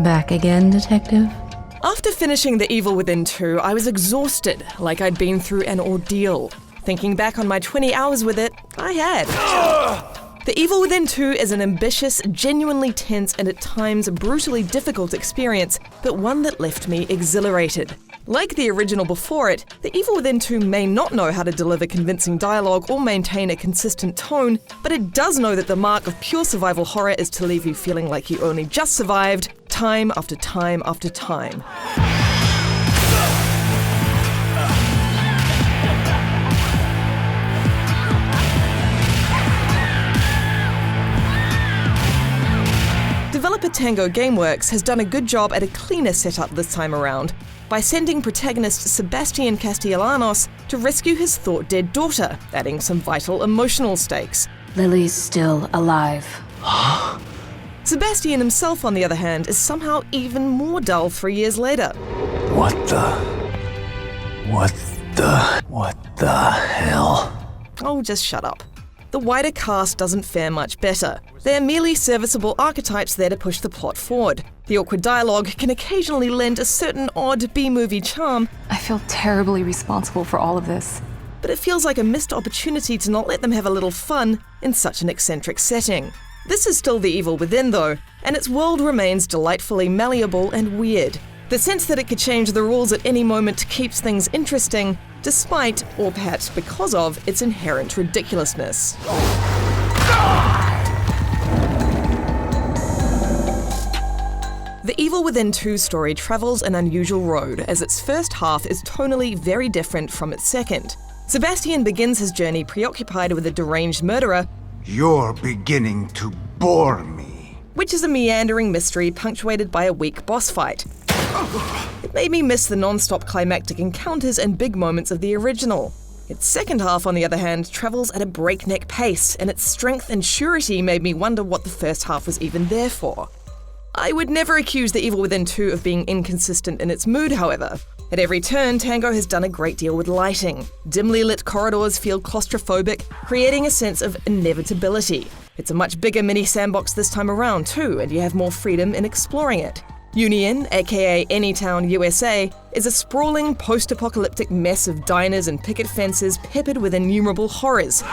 Back again, Detective? After finishing The Evil Within 2, I was exhausted, like I'd been through an ordeal. Thinking back on my 20 hours with it, I had. The Evil Within 2 is an ambitious, genuinely tense, and at times brutally difficult experience, but one that left me exhilarated. Like the original before it, The Evil Within 2 may not know how to deliver convincing dialogue or maintain a consistent tone, but it does know that the mark of pure survival horror is to leave you feeling like you only just survived, time after time after time. Developer Tango Gameworks has done a good job at a cleaner setup this time around, by sending protagonist Sebastian Castellanos to rescue his thought-dead daughter, adding some vital emotional stakes. Lily's still alive. Sebastian himself, on the other hand, is somehow even more dull 3 years later. What the hell? Oh, just shut up. The wider cast doesn't fare much better. They're merely serviceable archetypes there to push the plot forward. The awkward dialogue can occasionally lend a certain odd B-movie charm. I feel terribly responsible for all of this. But it feels like a missed opportunity to not let them have a little fun in such an eccentric setting. This is still The Evil Within though, and its world remains delightfully malleable and weird. The sense that it could change the rules at any moment keeps things interesting, despite, or perhaps because of, its inherent ridiculousness. The Evil Within 2 story travels an unusual road, as its first half is tonally very different from its second. Sebastian begins his journey preoccupied with a deranged murderer. You're beginning to bore me. Which is a meandering mystery punctuated by a weak boss fight. It made me miss the non-stop climactic encounters and big moments of the original. Its second half, on the other hand, travels at a breakneck pace, and its strength and surety made me wonder what the first half was even there for. I would never accuse The Evil Within 2 of being inconsistent in its mood, however. At every turn, Tango has done a great deal with lighting. Dimly lit corridors feel claustrophobic, creating a sense of inevitability. It's a much bigger mini sandbox this time around too, and you have more freedom in exploring it. Union, aka Anytown, USA, is a sprawling post-apocalyptic mess of diners and picket fences peppered with innumerable horrors.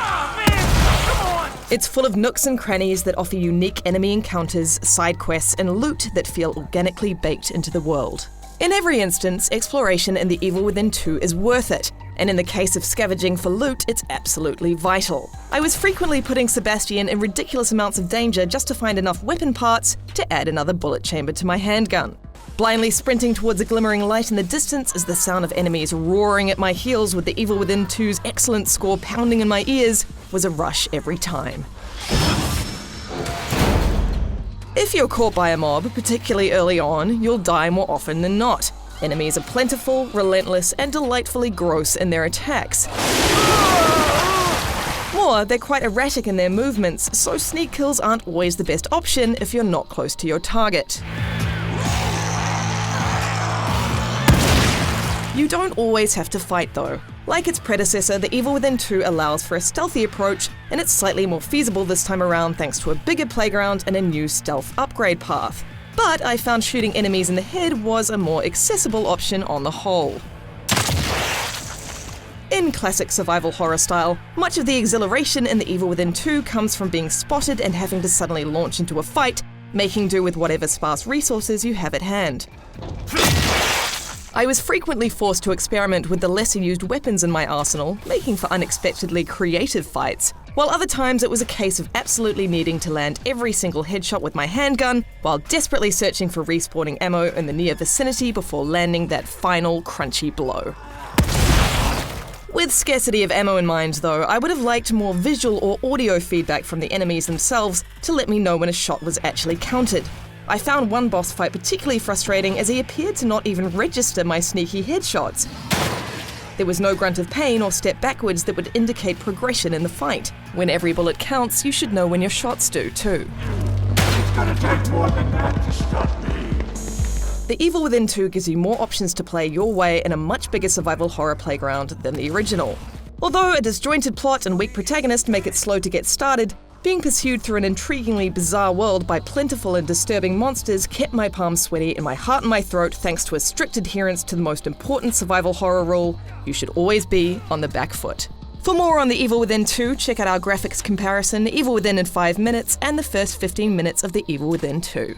It's full of nooks and crannies that offer unique enemy encounters, side quests, and loot that feel organically baked into the world. In every instance, exploration in The Evil Within 2 is worth it, and in the case of scavenging for loot, it's absolutely vital. I was frequently putting Sebastian in ridiculous amounts of danger just to find enough weapon parts to add another bullet chamber to my handgun. Blindly sprinting towards a glimmering light in the distance as the sound of enemies roaring at my heels with The Evil Within 2's excellent score pounding in my ears was a rush every time. If you're caught by a mob, particularly early on, you'll die more often than not. Enemies are plentiful, relentless, and delightfully gross in their attacks. More, they're quite erratic in their movements, so sneak kills aren't always the best option if you're not close to your target. You don't always have to fight though. Like its predecessor, The Evil Within 2 allows for a stealthy approach, and it's slightly more feasible this time around thanks to a bigger playground and a new stealth upgrade path. But I found shooting enemies in the head was a more accessible option on the whole. In classic survival horror style, much of the exhilaration in The Evil Within 2 comes from being spotted and having to suddenly launch into a fight, making do with whatever sparse resources you have at hand. I was frequently forced to experiment with the lesser-used weapons in my arsenal, making for unexpectedly creative fights, while other times it was a case of absolutely needing to land every single headshot with my handgun, while desperately searching for respawning ammo in the near vicinity before landing that final crunchy blow. With scarcity of ammo in mind though, I would have liked more visual or audio feedback from the enemies themselves to let me know when a shot was actually counted. I found one boss fight particularly frustrating as he appeared to not even register my sneaky headshots. There was no grunt of pain or step backwards that would indicate progression in the fight. When every bullet counts, you should know when your shots do too. It's gonna take more than that to stop me. The Evil Within 2 gives you more options to play your way in a much bigger survival horror playground than the original. Although a disjointed plot and weak protagonist make it slow to get started, Being pursued through an intriguingly bizarre world by plentiful and disturbing monsters kept my palms sweaty and my heart in my throat thanks to a strict adherence to the most important survival horror rule: you should always be on the back foot. For more on The Evil Within 2, check out our graphics comparison, Evil Within in 5 minutes, and the first 15 minutes of The Evil Within 2.